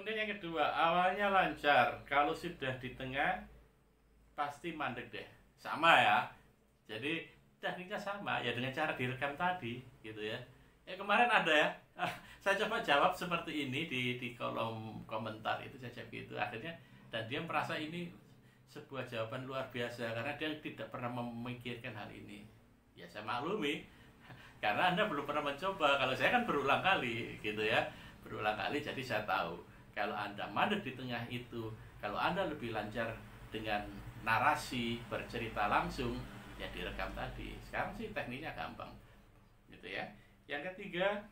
Kemudian yang kedua, awalnya lancar. Kalau sudah di tengah, pasti mandek deh. Sama ya. Jadi tekniknya sama ya dengan cara direkam tadi, gitu ya. Kemarin ada ya. Saya coba jawab seperti ini di kolom komentar itu saya jawab gitu. Akhirnya dan dia merasa ini sebuah jawaban luar biasa karena dia tidak pernah memikirkan hal ini. Ya saya maklumi karena Anda belum pernah mencoba. Kalau saya kan berulang kali gitu ya. Berulang kali jadi saya tahu. Kalau Anda mandek di tengah itu, kalau Anda lebih lancar dengan narasi, bercerita langsung, ya direkam tadi. Sekarang sih tekniknya gampang. Gitu ya. Yang ketiga,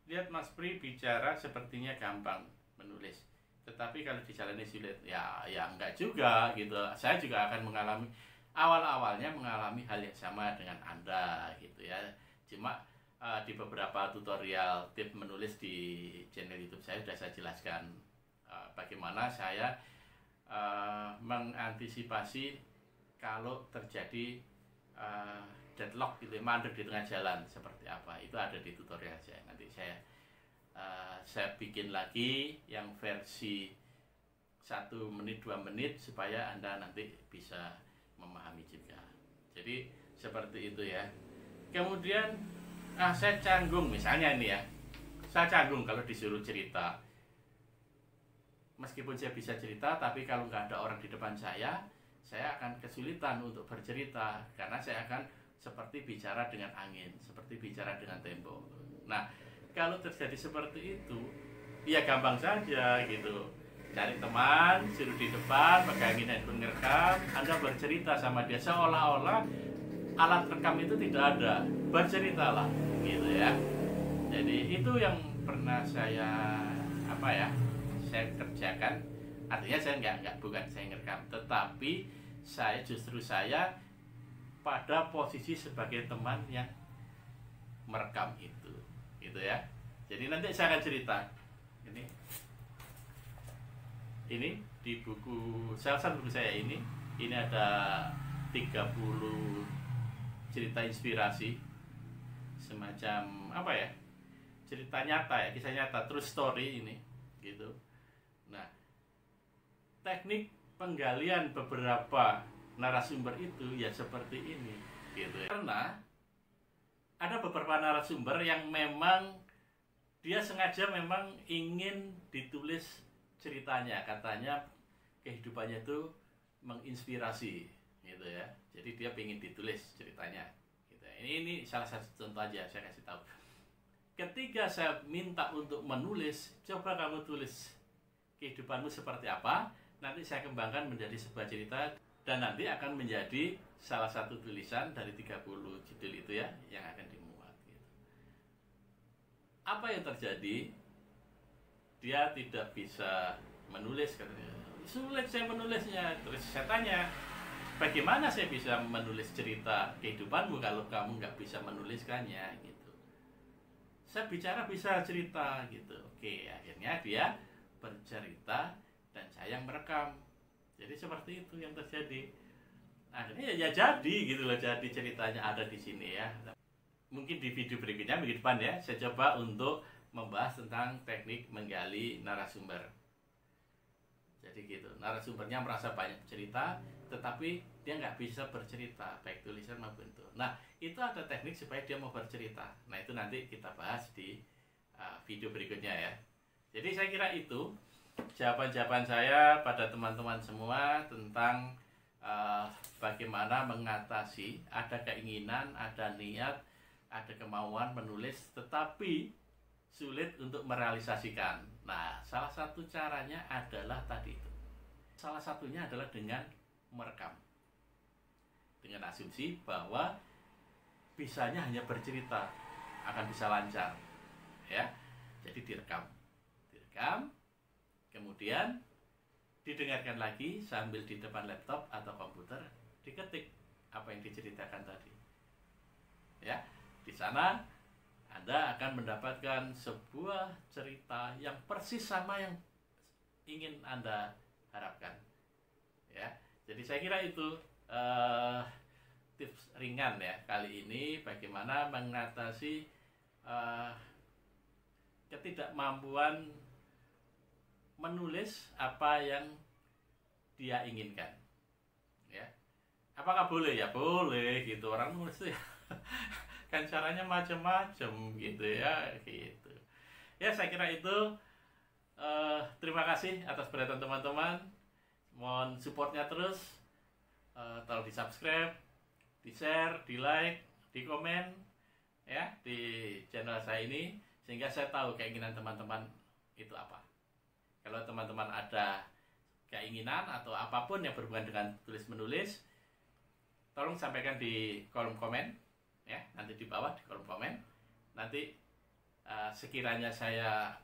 lihat Mas Pri bicara sepertinya gampang menulis. Tetapi kalau dijalani sulit, ya enggak juga gitu. Saya juga akan mengalami awal-awalnya mengalami hal yang sama dengan Anda gitu ya. Cuma di beberapa tutorial tips menulis di channel YouTube saya sudah saya jelaskan bagaimana saya mengantisipasi kalau terjadi deadlock gitu, mandek di tengah jalan seperti apa. Itu ada di tutorial saya. Nanti saya bikin lagi yang versi 1 menit 2 menit supaya Anda nanti bisa memahami juga. Jadi seperti itu ya. Kemudian saya canggung misalnya ini ya. Saya canggung kalau disuruh cerita. Meskipun saya bisa cerita, tapi kalau nggak ada orang di depan saya akan kesulitan untuk bercerita karena saya akan seperti bicara dengan angin, seperti bicara dengan tembok. Nah, kalau terjadi seperti itu, ya gampang saja gitu. Cari teman, suruh di depan, pegangin handphone ngerekam, Anda bercerita sama dia seolah-olah alat rekam itu tidak ada. Berceritalah gitu ya. Jadi itu yang pernah saya saya kerjakan. Artinya saya bukan saya ngerekam, tetapi saya pada posisi sebagai teman yang merekam itu, gitu ya. Jadi nanti saya akan cerita. Ini di buku salah satu buku saya ini ada 30 cerita inspirasi, semacam cerita nyata ya, kisah nyata, true story ini, gitu. Nah, teknik penggalian beberapa narasumber itu ya seperti ini gitu ya. Karena ada beberapa narasumber yang memang dia sengaja memang ingin ditulis ceritanya, katanya kehidupannya itu menginspirasi gitu ya. Jadi dia ingin ditulis ceritanya gitu. Ini salah satu contoh aja saya kasih tahu. Ketika saya minta untuk menulis, coba kamu tulis kehidupanmu seperti apa, nanti saya kembangkan menjadi sebuah cerita dan nanti akan menjadi salah satu tulisan dari 30 judul itu ya yang akan dimuat gitu. Apa yang terjadi? Dia tidak bisa menulis katanya. Sulit saya menulisnya. Terus saya tanya, bagaimana saya bisa menulis cerita kehidupanmu kalau kamu nggak bisa menuliskannya gitu. Saya bicara bisa cerita gitu. Oke, akhirnya dia bercerita dan saya yang merekam. Jadi seperti itu yang terjadi. Akhirnya ya jadi gitu loh, jadi ceritanya ada di sini ya. Mungkin di video berikutnya minggu depan ya, saya coba untuk membahas tentang teknik menggali narasumber. Jadi gitu, narasumbernya merasa banyak cerita, tetapi dia nggak bisa bercerita, baik tulisan maupun itu. Nah, itu ada teknik supaya dia mau bercerita. Nah, itu nanti kita bahas di video berikutnya ya. Jadi saya kira itu jawaban-jawaban saya pada teman-teman semua tentang bagaimana mengatasi ada keinginan, ada niat, ada kemauan menulis, tetapi sulit untuk merealisasikan. Nah, salah satu caranya adalah tadi itu. Salah satunya adalah dengan merekam. Dengan asumsi bahwa bisanya hanya bercerita, akan bisa lancar. Ya. Jadi direkam. Kemudian didengarkan lagi sambil di depan laptop atau komputer, diketik apa yang diceritakan tadi. Ya, di sana Anda akan mendapatkan sebuah cerita yang persis sama yang ingin Anda harapkan. Ya, jadi saya kira itu tips ringan ya kali ini bagaimana mengatasi ketidakmampuan menulis apa yang dia inginkan. Ya. Apakah boleh? Ya boleh gitu. Orang nulis ya kan caranya macam-macam gitu ya, gitu. Ya, saya kira itu. Terima kasih atas perhatian teman-teman. Mohon supportnya terus. Tolong di subscribe, di share, di like, di komen ya di channel saya ini, sehingga saya tahu keinginan teman-teman itu apa. Kalau teman-teman ada keinginan atau apapun yang berhubungan dengan tulis menulis, tolong sampaikan di kolom komen ya, nanti di bawah di kolom komen. Nanti sekiranya saya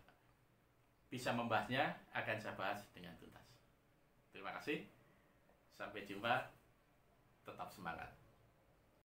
bisa membahasnya, akan saya bahas dengan tuntas. Terima kasih. Sampai jumpa. Tetap semangat.